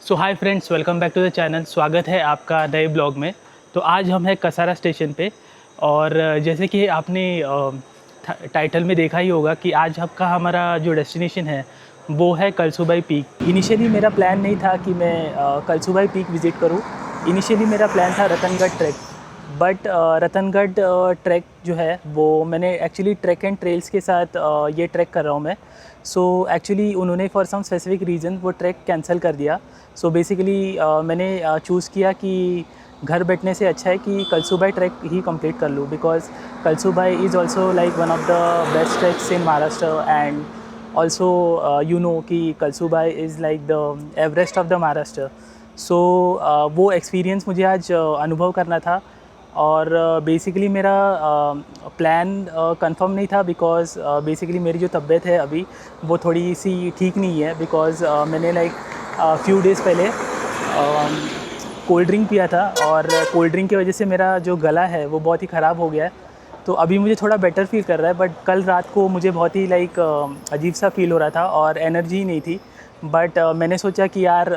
So hi friends, welcome back to the channel. स्वागत है आपका नए ब्लॉग में। तो आज हम हैं कसारा स्टेशन पे और जैसे कि आपने टाइटल में देखा ही होगा कि आज आपका हमारा जो डेस्टिनेशन है वो है कलसूबाई पीक। इनिशियली मेरा प्लान नहीं था कि मैं कलसूबाई पीक विज़िट करूं। इनिशियली मेरा प्लान था Ratangarh track, but Ratangarh track जो है वो मैंने एक्चुअली ट्रैक एंड ट्रेल्स के साथ ये ट्रैक कर रहा हूँ मैं। सो एक्चुअली उन्होंने फॉर सम स्पेसिफिक रीज़न वो ट्रैक कैंसिल कर दिया। सो बेसिकली मैंने चूज़ किया कि घर बैठने से अच्छा है कि कलसूबाई ट्रैक ही कंप्लीट कर लूँ, because Kalsubai is also like one of the best tracks in Maharashtra and also you know कि Kalsubai is like the Everest of the Maharashtra. So वो एक्सपीरियंस मुझे आज अनुभव करना था और बेसिकली मेरा प्लान कंफर्म नहीं था, बिकॉज़ बेसिकली मेरी जो तबीयत है अभी वो थोड़ी सी ठीक नहीं है, बिकॉज़ मैंने लाइक फ्यू डेज़ पहले कोल्ड ड्रिंक पिया था और कोल्ड ड्रिंक की वजह से मेरा जो गला है वो बहुत ही ख़राब हो गया है। तो अभी मुझे थोड़ा बेटर फील कर रहा है, बट कल रात को मुझे बहुत ही लाइक अजीब सा फील हो रहा था और एनर्जी ही नहीं थी। बट मैंने सोचा कि यार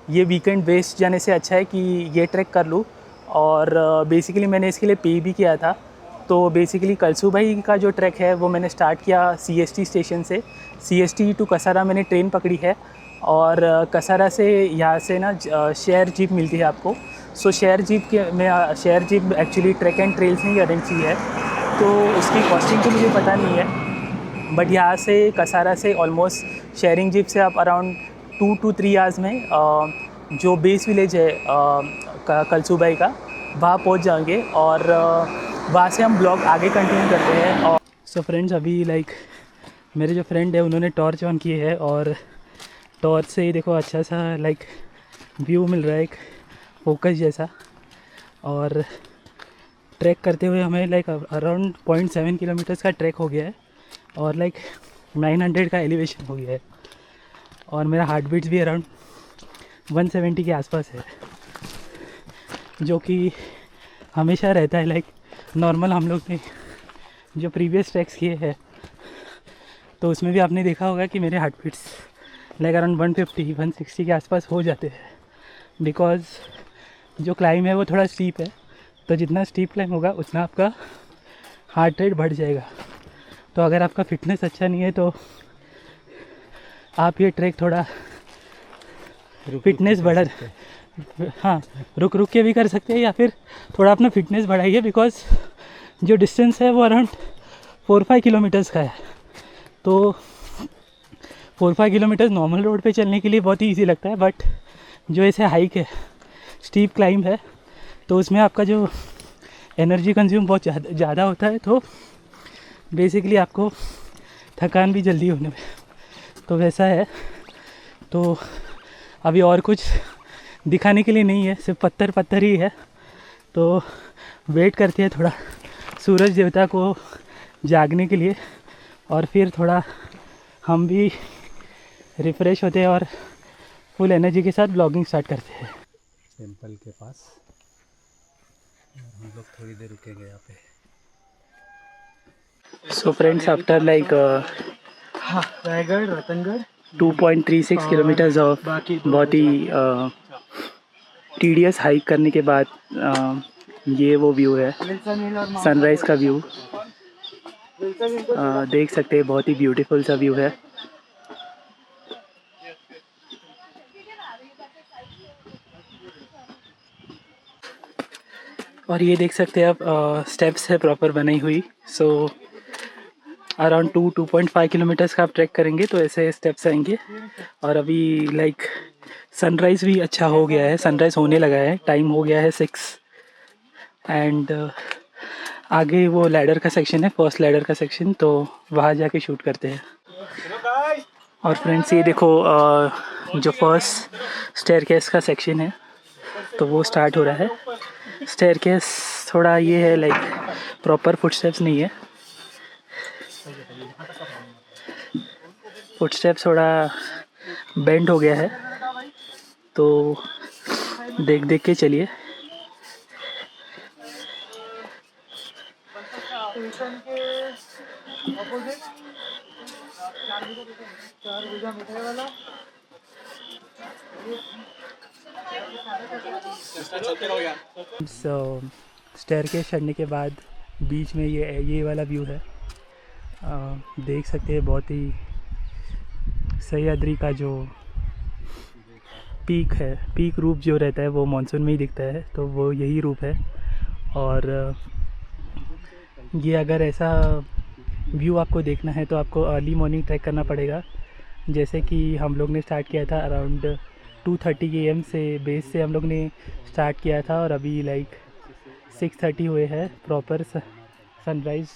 ये वीकेंड वेस्ट जाने से अच्छा है कि ये ट्रैक कर लूँ। और बेसिकली मैंने इसके लिए पे भी किया था। तो बेसिकली कलसूबाई का जो ट्रैक है वो मैंने स्टार्ट किया सीएसटी स्टेशन से। सीएसटी टू कसारा मैंने ट्रेन पकड़ी है और कसारा से यहाँ से ना शेयर जीप मिलती है आपको। सो शेयर जीप के में share jeep actually track and trails ने ही अरेंज की है, तो उसकी कॉस्टिंग तो मुझे पता नहीं है। बट यहाँ से कसारा से ऑलमोस्ट शेयरिंग जीप से आप अराउंड 2 to 3 आवर्स में जो बेस विलेज है कलसूबाई का वहाँ पहुँच जाएंगे और वहाँ से हम ब्लॉग आगे कंटिन्यू करते हैं। और सो फ्रेंड्स, अभी लाइक मेरे जो फ्रेंड है उन्होंने टॉर्च ऑन की है और टॉर्च से ही देखो अच्छा सा लाइक व्यू मिल रहा है, एक फोकस जैसा। और ट्रैक करते हुए हमें लाइक अराउंड 0.7 किलोमीटर्स का ट्रैक हो गया है और लाइक 900 का एलिवेशन हो गया है और मेरा हार्ट बीट्स भी अराउंड 170 के आसपास है, जो कि हमेशा रहता है लाइक नॉर्मल। हम लोग ने जो प्रीवियस ट्रैक्स किए हैं तो उसमें भी आपने देखा होगा कि मेरे हार्ट बीट्स लाइक अराउंड 150-160 के आसपास हो जाते हैं, बिकॉज़ जो क्लाइम है वो थोड़ा स्टीप है। तो जितना स्टीप क्लाइम होगा उतना आपका हार्ट रेट बढ़ जाएगा। तो अगर आपका फिटनेस अच्छा नहीं है तो आप ये ट्रैक थोड़ा फिटनेस बढ़ा, हाँ, रुक रुक के भी कर सकते हैं या फिर थोड़ा अपना फिटनेस बढ़ाइए, बिकॉज़ जो डिस्टेंस है वो अराउंड 4-5 किलोमीटर्स का है। तो 4-5 किलोमीटर्स नॉर्मल रोड पे चलने के लिए बहुत ही ईजी लगता है, बट जो ऐसे हाइक है, स्टीप क्लाइंब है, तो उसमें आपका जो एनर्जी कंज्यूम बहुत ज़्यादा होता है। तो बेसिकली आपको थकान भी जल्दी होने में, तो वैसा है। तो अभी और कुछ दिखाने के लिए नहीं है, सिर्फ पत्थर पत्थर ही है। तो वेट करते हैं थोड़ा सूरज देवता को जागने के लिए और फिर थोड़ा हम भी रिफ़्रेश होते हैं और फुल एनर्जी के साथ ब्लॉगिंग स्टार्ट करते हैं टेम्पल के पास। और हम लोग थोड़ी देर रुकेंगे यहाँ पे। So friends, after like Raigarh Ratangarh 2.36 kilometres of बहुत ही टीडियस हाइक करने के बाद ये वो व्यू है, सनराइज़ का व्यू। देख सकते हैं, बहुत ही ब्यूटीफुल सा व्यू है। और ये देख सकते हैं आप, स्टेप्स है प्रॉपर बनाई हुई। सो अराउंड 2.5 किलोमीटर्स का आप ट्रैक करेंगे तो ऐसे स्टेप्स आएंगे। और अभी लाइक सनराइज़ भी अच्छा हो गया है, सनराइज़ होने लगा है, टाइम हो गया है 6। एंड आगे वो लैडर का सेक्शन है, फर्स्ट लैडर का सेक्शन, तो वहाँ जाके शूट करते हैं। और फ्रेंड्स, ये देखो जो फर्स्ट स्टेयरकेस का सेक्शन है तो वो स्टार्ट हो रहा है। स्टेयरकेस थोड़ा ये है लाइक प्रॉपर फुटस्टेप्स नहीं है, फुटस्टेप्स थोड़ा बेंड हो गया है, तो देख देख के चलिए। स्टेयरकेस चढ़ने के बाद बीच में ये वाला व्यू है। देख सकते हैं बहुत ही सह्याद्री का जो पीक है, पीक रूप जो रहता है वो मानसून में ही दिखता है, तो वो यही रूप है। और ये अगर ऐसा व्यू आपको देखना है तो आपको अर्ली मॉर्निंग ट्रैक करना पड़ेगा। जैसे कि हम लोग ने स्टार्ट किया था अराउंड 2:30 AM से, बेस से हम लोग ने स्टार्ट किया था और अभी लाइक 6:30 हुए हैं। प्रॉपर सनराइज़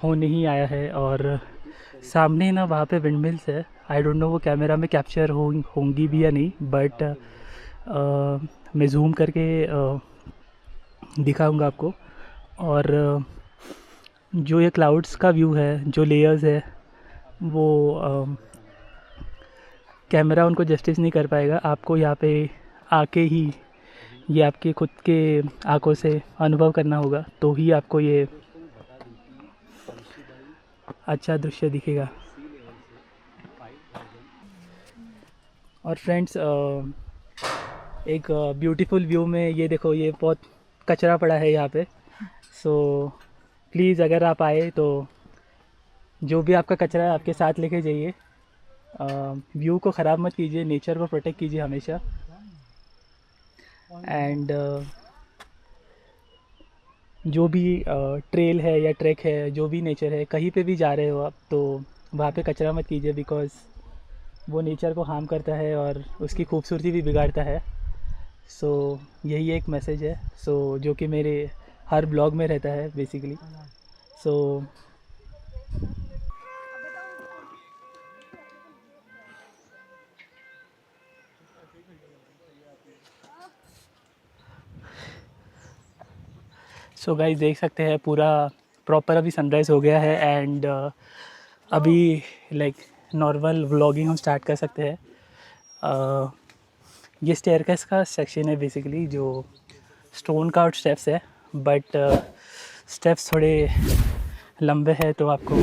होने ही आया है। और सामने ना वहाँ पे विंडमिल्स है। आई डोंट नो वो कैमरा में कैप्चर होंगी भी या नहीं, बट मैं जूम करके दिखाऊंगा आपको। और जो ये क्लाउड्स का व्यू है, जो लेयर्स है, वो कैमरा उनको जस्टिस नहीं कर पाएगा। आपको यहाँ पे आके ही ये आपके खुद के आंखों से अनुभव करना होगा, तो ही आपको ये अच्छा दृश्य दिखेगा। और फ्रेंड्स, एक ब्यूटीफुल व्यू में ये देखो, ये बहुत कचरा पड़ा है यहाँ पे। सो प्लीज़ अगर आप आए तो जो भी आपका कचरा है आपके साथ लेके जाइए। व्यू को ख़राब मत कीजिए, नेचर को प्रोटेक्ट कीजिए हमेशा। एंड जो भी ट्रेल है या ट्रैक है, जो भी नेचर है, कहीं पे भी जा रहे हो आप, तो वहाँ पे कचरा मत कीजिए, बिकॉज़ वो नेचर को हार्म करता है और उसकी खूबसूरती भी बिगाड़ता है। सो यही एक मैसेज है, जो कि मेरे हर ब्लॉग में रहता है बेसिकली। सो गाइस देख सकते हैं पूरा प्रॉपर अभी सनराइज़ हो गया है। एंड अभी लाइक नॉर्मल व्लॉगिंग हम स्टार्ट कर सकते हैं। ये स्टेयरकेस का सेक्शन है बेसिकली, जो स्टोन का स्टेप्स है, बट स्टेप्स थोड़े लंबे हैं, तो आपको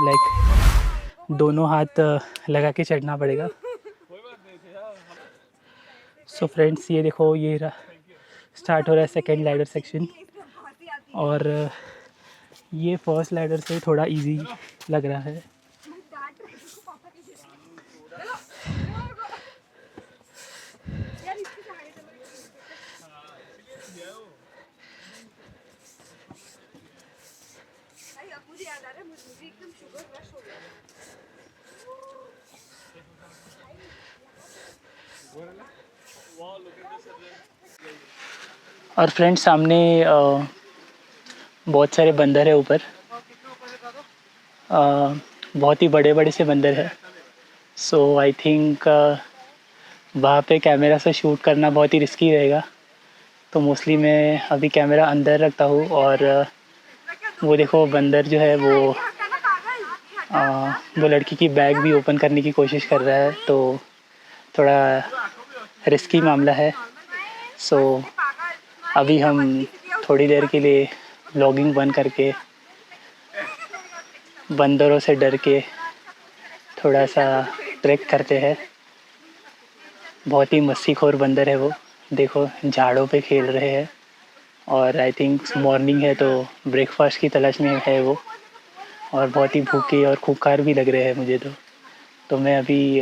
लाइक दोनों हाथ लगा के चढ़ना पड़ेगा। सो फ्रेंड्स, ये देखो, ये स्टार्ट हो रहा है सेकेंड लैडर सेक्शन। और ये फर्स्ट लैडर से थोड़ा इजी लग रहा है। और फ्रेंड्स, सामने बहुत सारे बंदर है ऊपर। बहुत ही बड़े बड़े से बंदर है। सो आई थिंक वहाँ पे कैमरा से शूट करना बहुत ही रिस्की रहेगा, तो मोस्टली मैं अभी कैमरा अंदर रखता हूँ। और वो देखो, बंदर जो है वो लड़की की बैग भी ओपन करने की कोशिश कर रहा है, तो थोड़ा रिस्की मामला है। सो अभी हम थोड़ी देर के लिए व्लॉगिंग बंद करके बंदरों से डर के थोड़ा सा ट्रैक करते हैं। बहुत ही मस्तीखोर बंदर है वो, देखो झाड़ों पे खेल रहे हैं। और आई थिंक मॉर्निंग है, तो ब्रेकफास्ट की तलाश में है वो, और बहुत ही भूखे और खूंखार भी लग रहे हैं मुझे तो मैं अभी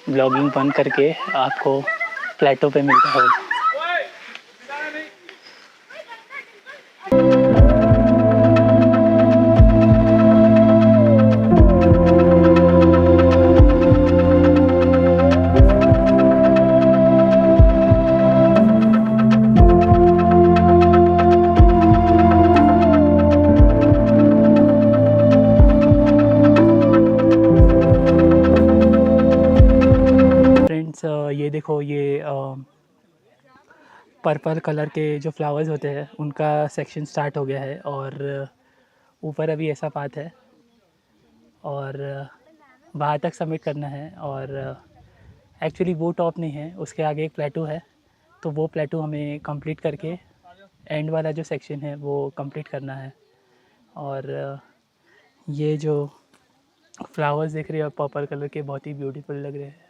व्लॉगिंग बंद करके आपको प्लेटो पे मिलता हूँ। ये देखो, ये पर्पल कलर के जो फ्लावर्स होते हैं उनका सेक्शन स्टार्ट हो गया है। और ऊपर अभी ऐसा पाथ है और वहाँ तक सबमिट करना है। और एक्चुअली वो टॉप नहीं है, उसके आगे एक प्लेटू है, तो वो प्लेटू हमें कंप्लीट करके एंड वाला जो सेक्शन है वो कंप्लीट करना है। और ये जो फ्लावर्स देख रहे हो पर्पल कलर के, बहुत ही ब्यूटीफुल लग रहे हैं।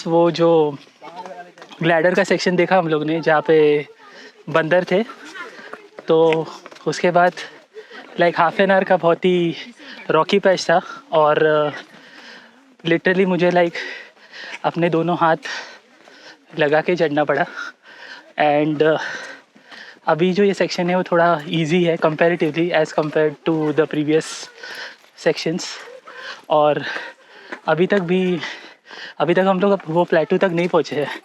वो जो ग्लैडर का सेक्शन देखा हम लोग ने जहाँ पे बंदर थे, तो उसके बाद लाइक हाफ एन आवर का बहुत ही रॉकी पैच था और लिटरली मुझे लाइक अपने दोनों हाथ लगा के चढ़ना पड़ा। एंड अभी जो ये सेक्शन है वो थोड़ा इजी है comparatively as compare to the previous sections. और अभी तक हम लोग वो प्लेटू तक नहीं पहुँचे हैं।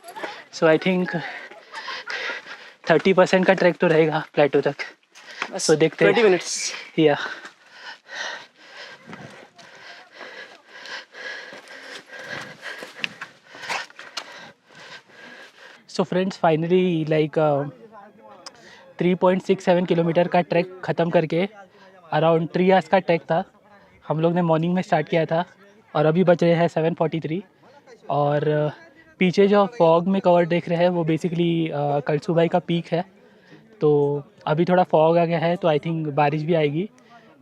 सो आई थिंक 30% का ट्रैक तो रहेगा प्लेटू तक। सो देखते हैं 20 मिनट्स। या so friends finally like 3.67 kilometre का ट्रैक ख़त्म करके अराउंड 3 आवर्स का ट्रैक था। हम लोग ने मॉर्निंग में स्टार्ट किया था और अभी बज रहे हैं 7:43। और पीछे जो फॉग में कवर देख रहे हैं वो बेसिकली कलसूबाई का पीक है। तो अभी थोड़ा फॉग आ गया है तो आई थिंक बारिश भी आएगी।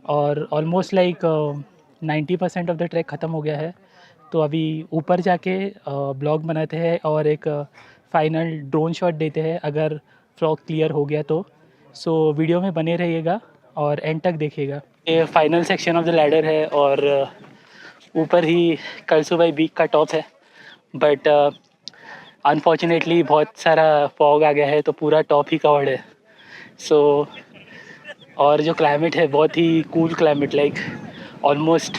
और almost like 90% of the track ख़त्म हो गया है। तो अभी ऊपर जाके ब्लॉग बनाते हैं और एक फाइनल ड्रोन शॉट देते हैं अगर फ्लॉग क्लियर हो गया तो। सो वीडियो में बने रहिएगा और एंड तक देखिएगा। ये final section of the ladder है और ऊपर ही कलसूबाई पीक का टॉप है। बट अनफॉर्चुनेटली बहुत सारा फॉग आ गया है तो पूरा टॉप ही कवर्ड है। सो और जो क्लाइमेट है बहुत ही cool climate, like almost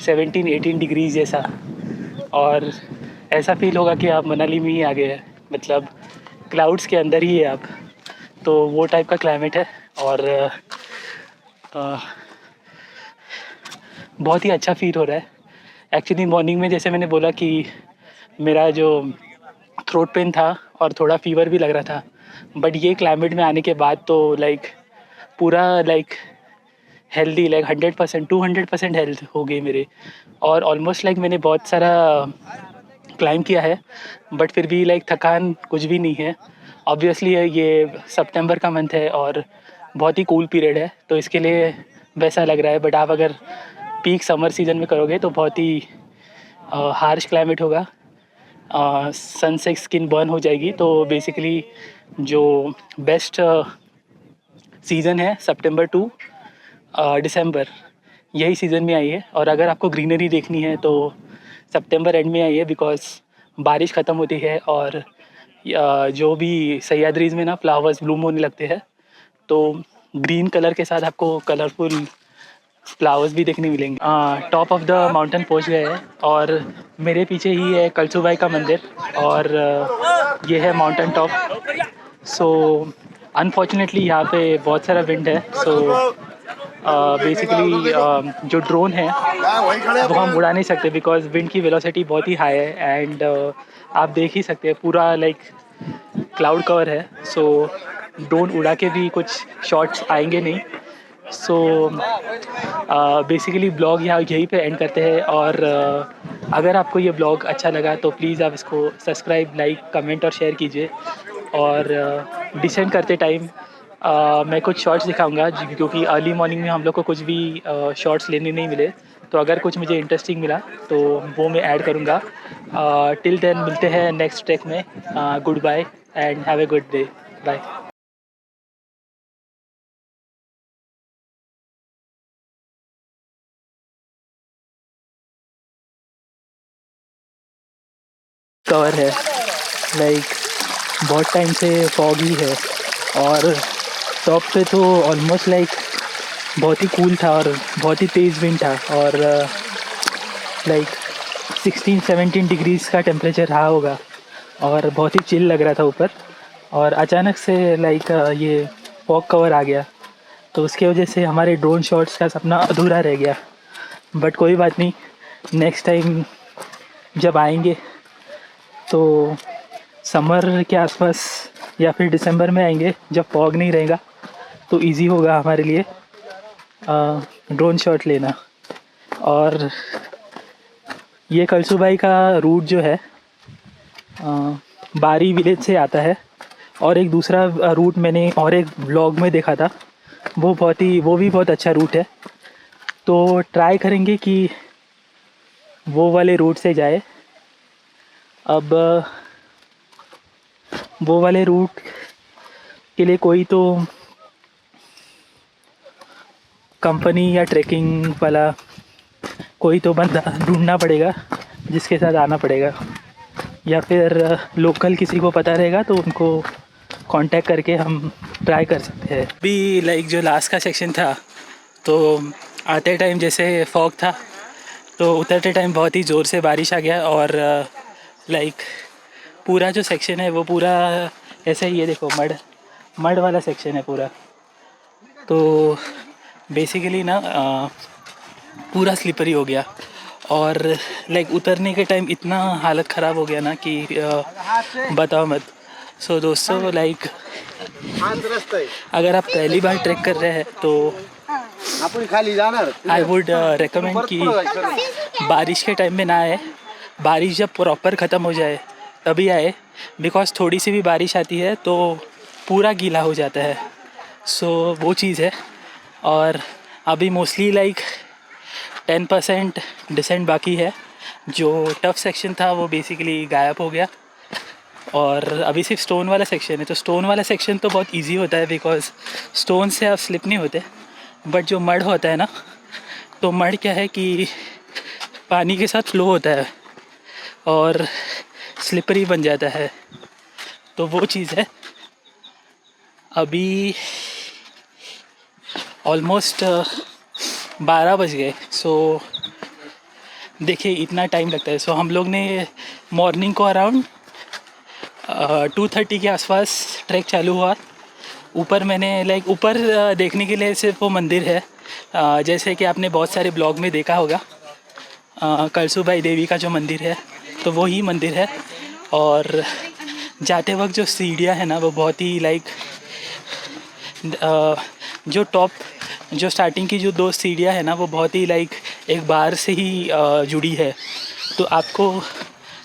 17-18 degrees जैसा। और ऐसा फील होगा कि आप मनाली में ही आ गए हैं, मतलब क्लाउड्स के अंदर ही है आप। तो वो टाइप का क्लाइमेट है और बहुत ही अच्छा फील हो रहा है। एक्चुअली मॉर्निंग में जैसे मैंने बोला कि मेरा जो थ्रोट पेन था और थोड़ा फीवर भी लग रहा था, बट ये क्लाइमेट में आने के बाद तो लाइक पूरा लाइक हेल्दी, लाइक 100% 200% हेल्थ हो गई मेरे। और ऑलमोस्ट लाइक मैंने बहुत सारा क्लाइम किया है बट फिर भी लाइक थकान कुछ भी नहीं है। ऑब्वियसली ये सितंबर का मंथ है और बहुत ही कूल पीरियड है तो इसके लिए वैसा लग रहा है। बट आप अगर पीक समर सीज़न में करोगे तो बहुत ही हार्श क्लाइमेट होगा, सन से स्किन बर्न हो जाएगी। तो बेसिकली जो बेस्ट सीज़न है सितंबर टू दिसंबर, यही सीज़न में आई है। और अगर आपको ग्रीनरी देखनी है तो सितंबर एंड में आई है बिकॉज बारिश ख़त्म होती है और जो भी सह्याद्रीज में ना फ्लावर्स ब्लूम होने लगते हैं तो ग्रीन कलर के साथ आपको कलरफुल फ्लावर्स भी देखने मिलेंगे। टॉप ऑफ द माउंटेन पहुंच गए हैं और मेरे पीछे ही है कलसूबाई का मंदिर और ये है माउंटेन टॉप। सो अनफॉर्चुनेटली यहाँ पे बहुत सारा विंड है। सो बेसिकली जो ड्रोन है वो हम उड़ा नहीं सकते बिकॉज विंड की वेलोसिटी बहुत ही हाई है। एंड आप देख ही सकते हैं पूरा लाइक क्लाउड कवर है। सो ड्रोन उड़ा के भी कुछ शॉट्स आएंगे नहीं। सो बेसिकली ब्लॉग यहाँ यहीं पे एंड करते हैं। और अगर आपको ये ब्लॉग अच्छा लगा तो प्लीज़ आप इसको सब्सक्राइब, लाइक, कमेंट और शेयर कीजिए। और डिसेंड करते टाइम मैं कुछ शॉर्ट्स दिखाऊंगा क्योंकि अर्ली मॉर्निंग में हम लोग को कुछ भी शॉर्ट्स लेने नहीं मिले। तो अगर कुछ मुझे इंटरेस्टिंग मिला तो वो मैं ऐड करूँगा। टिल देन मिलते हैं नेक्स्ट ट्रैक में। Good bye and have a good day. Bye. Cover है लाइक बहुत टाइम से फॉगी है और टॉप पे तो ऑलमोस्ट लाइक बहुत ही कूल था और बहुत ही तेज़ विंड था और लाइक 16-17 डिग्रीज़ का टेम्परेचर रहा होगा और बहुत ही चिल लग रहा था ऊपर। और अचानक से लाइक ये फॉग कवर आ गया तो उसके वजह से हमारे ड्रोन शॉट्स का सपना अधूरा रह गया। बट कोई बात नहीं, नेक्स्ट टाइम जब आएंगे तो समर के आसपास या फिर दिसंबर में आएंगे जब फॉग नहीं रहेगा तो इजी होगा हमारे लिए ड्रोन शॉट लेना। और ये कलसूबाई का रूट जो है बारी विलेज से आता है और एक दूसरा रूट मैंने और एक व्लॉग में देखा था, वो भी बहुत अच्छा रूट है। तो ट्राई करेंगे कि वो वाले रूट से जाए अब वो वाले रूट के लिए कोई तो कंपनी या ट्रैकिंग वाला कोई तो बंदा ढूंढना पड़ेगा जिसके साथ आना पड़ेगा, या फिर लोकल किसी को पता रहेगा तो उनको कांटेक्ट करके हम ट्राई कर सकते हैं। भी लाइक जो लास्ट का सेक्शन था तो आते टाइम जैसे फॉग था तो उतरते टाइम बहुत ही ज़ोर से बारिश आ गया और लाइक पूरा जो सेक्शन है वो पूरा ऐसे ही, ये देखो मड वाला सेक्शन है पूरा। तो बेसिकली ना पूरा स्लिपरी हो गया और लाइक उतरने के टाइम इतना हालत ख़राब हो गया ना कि बताओ मत। सो दोस्तों लाइक अगर आप पहली बार ट्रैक कर रहे हैं तो आई वुड रेकमेंड कि बारिश के टाइम में ना आए, बारिश जब प्रॉपर ख़त्म हो जाए तभी आए, बिकॉज़ थोड़ी सी भी बारिश आती है तो पूरा गीला हो जाता है। सो वो चीज़ है। और अभी मोस्टली लाइक 10% डिसेंट बाकी है। जो टफ सेक्शन था वो बेसिकली गायब हो गया और अभी सिर्फ स्टोन वाला सेक्शन है। तो स्टोन वाला सेक्शन तो बहुत इजी होता है बिकॉज़ स्टोन से आप स्लिप नहीं होते, बट जो मड होता है ना, तो मड क्या है कि पानी के साथ फ्लो होता है और स्लिपरी बन जाता है, तो वो चीज़ है। अभी ऑलमोस्ट 12 बज गए। सो देखिए इतना टाइम लगता है। सो हम लोग ने मॉर्निंग को अराउंड 2:30 के आसपास ट्रैक चालू हुआ। ऊपर मैंने लाइक ऊपर देखने के लिए सिर्फ वो मंदिर है, जैसे कि आपने बहुत सारे ब्लॉग में देखा होगा, कलसूबाई देवी का जो मंदिर है तो वो ही मंदिर है। और जाते वक्त जो सीढ़ियाँ हैं ना वो बहुत ही लाइक जो टॉप जो स्टार्टिंग की जो 2 सीढ़ियाँ हैं ना वो बहुत ही लाइक एक बार से ही जुड़ी है। तो आपको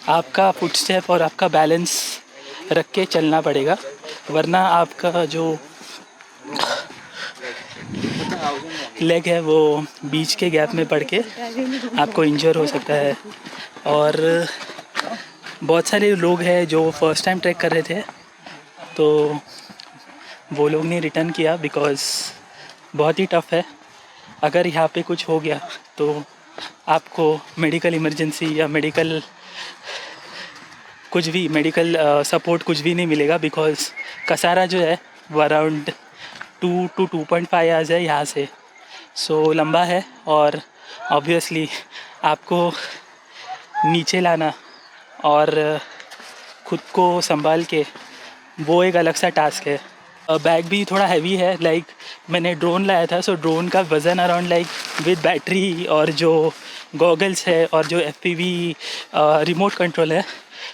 आपका फुटस्टेप और आपका बैलेंस रख के चलना पड़ेगा, वरना आपका जो लेग है वो बीच के गैप में पड़ के आपको इंजर हो सकता है। और बहुत सारे लोग हैं जो फर्स्ट टाइम ट्रैक कर रहे थे तो वो लोग ने रिटर्न किया बिकॉज़ बहुत ही टफ़ है। अगर यहाँ पे कुछ हो गया तो आपको मेडिकल इमरजेंसी या मेडिकल कुछ भी मेडिकल सपोर्ट कुछ भी नहीं मिलेगा, बिकॉज़ कसारा जो है वो अराउंड 2 to 2.5 आवर्स है यहाँ से। सो लंबा है और ऑब्वियसली आपको नीचे लाना और खुद को संभाल के वो एक अलग सा टास्क है। बैग भी थोड़ा हैवी है, लाइक मैंने ड्रोन लाया था, सो ड्रोन का वज़न अराउंड लाइक विद बैटरी और जो गॉगल्स है और जो FPV रिमोट कंट्रोल है,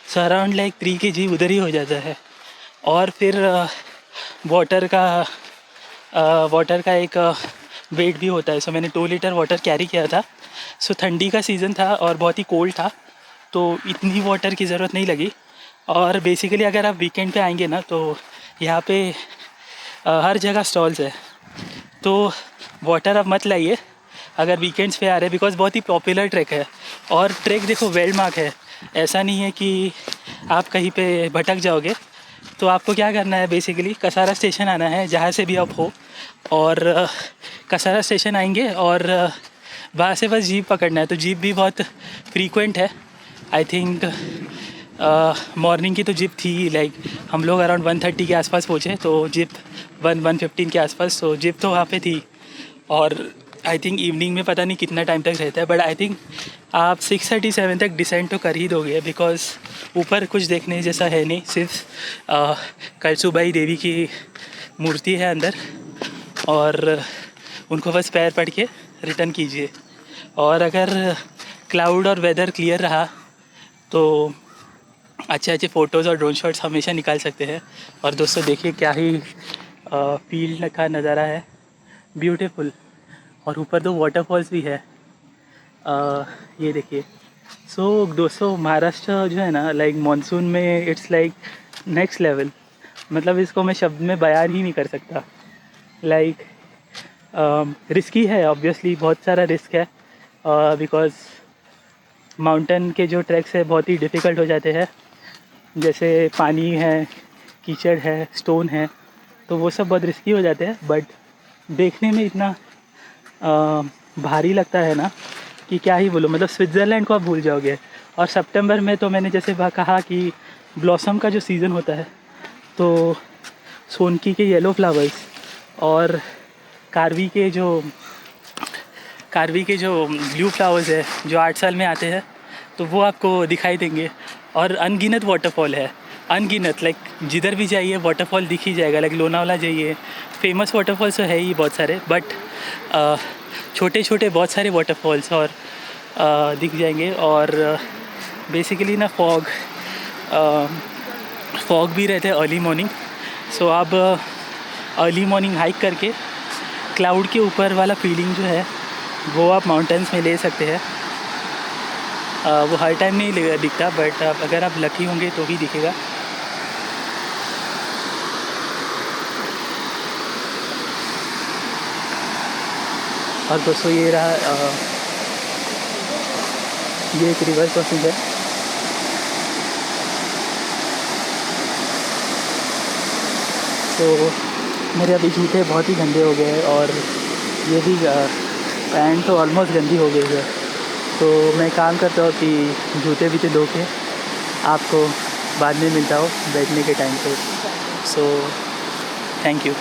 सो अराउंड लाइक 3 kg उधर ही हो जाता है। और फिर वाटर का एक वेट भी होता है। सो मैंने 2 लीटर वाटर कैरी किया था। सो ठंडी का सीज़न था और बहुत ही कोल्ड था तो इतनी वाटर की ज़रूरत नहीं लगी। और बेसिकली अगर आप वीकेंड पे आएंगे ना तो यहाँ पे हर जगह स्टॉल्स है, तो वाटर आप मत लाइए अगर वीकेंड्स पे आ रहे हैं, बिकॉज़ बहुत ही पॉपुलर ट्रैक है। और ट्रैक देखो वेल मार्क है, ऐसा नहीं है कि आप कहीं पे भटक जाओगे। तो आपको क्या करना है, बेसिकली कसारा स्टेशन आना है जहाँ से भी आप हो, और कसारा स्टेशन आएंगे और वहाँ से बस जीप पकड़ना है। तो जीप भी बहुत फ्रीक्वेंट है। आई थिंक मॉर्निंग की तो जीप थी, लाइक हम लोग अराउंड 1:30 के आसपास पहुँचे तो जीप 1:15 के आसपास, तो जीप तो वहाँ पे थी। और आई थिंक इवनिंग में पता नहीं कितना टाइम तक रहता है, बट आई थिंक आप 6:37 तक डिसेंड तो कर ही दोगे, बिकॉज़ ऊपर कुछ देखने जैसा है नहीं, सिर्फ कलसूबाई देवी की मूर्ति है अंदर, और उनको बस पैर पड़ के रिटर्न कीजिए। और अगर क्लाउड और वेदर क्लियर रहा तो अच्छे अच्छे फ़ोटोज़ और ड्रोन शॉट्स हमेशा निकाल सकते हैं। और दोस्तों देखिए क्या ही फील्ड का नज़ारा है, ब्यूटीफुल। और ऊपर दो वाटरफॉल्स भी है, ये देखिए। सो दोस्तों महाराष्ट्र जो है ना, लाइक मॉनसून में इट्स लाइक नेक्स्ट लेवल। मतलब इसको मैं शब्द में बयान ही नहीं कर सकता। लाइक रिस्की है, ऑब्वियसली बहुत सारा रिस्क है, बिकॉज़ माउंटेन के जो ट्रैक्स है बहुत ही डिफ़िकल्ट हो जाते हैं, जैसे पानी है, कीचड़ है, स्टोन है, तो वो सब बहुत रिस्की हो जाते हैं। बट देखने में इतना भारी लगता है ना कि क्या ही बोलूँ, मतलब स्विट्ज़रलैंड को आप भूल जाओगे। और सितंबर में तो मैंने जैसे कहा कि ब्लॉसम का जो सीज़न होता है, तो सोनकी के येलो फ्लावर्स और कार्वी के जो ब्लू फ्लावर्स है जो 8 साल में आते हैं, तो वो आपको दिखाई देंगे। और अनगिनत वाटरफॉल है, अनगिनत, लाइक जिधर भी जाइए वाटरफॉल दिख ही जाएगा। लाइक लोनावला जाइए, फेमस वाटरफॉल्स तो है ही बहुत सारे, बट छोटे छोटे बहुत सारे वाटरफॉल्स और दिख जाएंगे। और बेसिकली ना फॉग भी रहते हैं अर्ली मॉर्निंग। सो आप अर्ली मॉर्निंग हाइक करके क्लाउड के ऊपर वाला फीलिंग जो है वो आप माउंटेन्स में ले सकते हैं। वो हर टाइम नहीं दिखता, बट अगर आप लकी होंगे तो ही दिखेगा। और दोस्तों ये रहा ये एक रिवर क्रॉसिंग है। तो मेरे अभी जूते बहुत ही गंदे हो गए हैं और ये भी पैंट तो ऑलमोस्ट गंदी हो गई है। तो मैं काम करता हूँ कि जूते भी धो के आपको बाद में मिलता हूँ बैठने के टाइम पे। So thank you.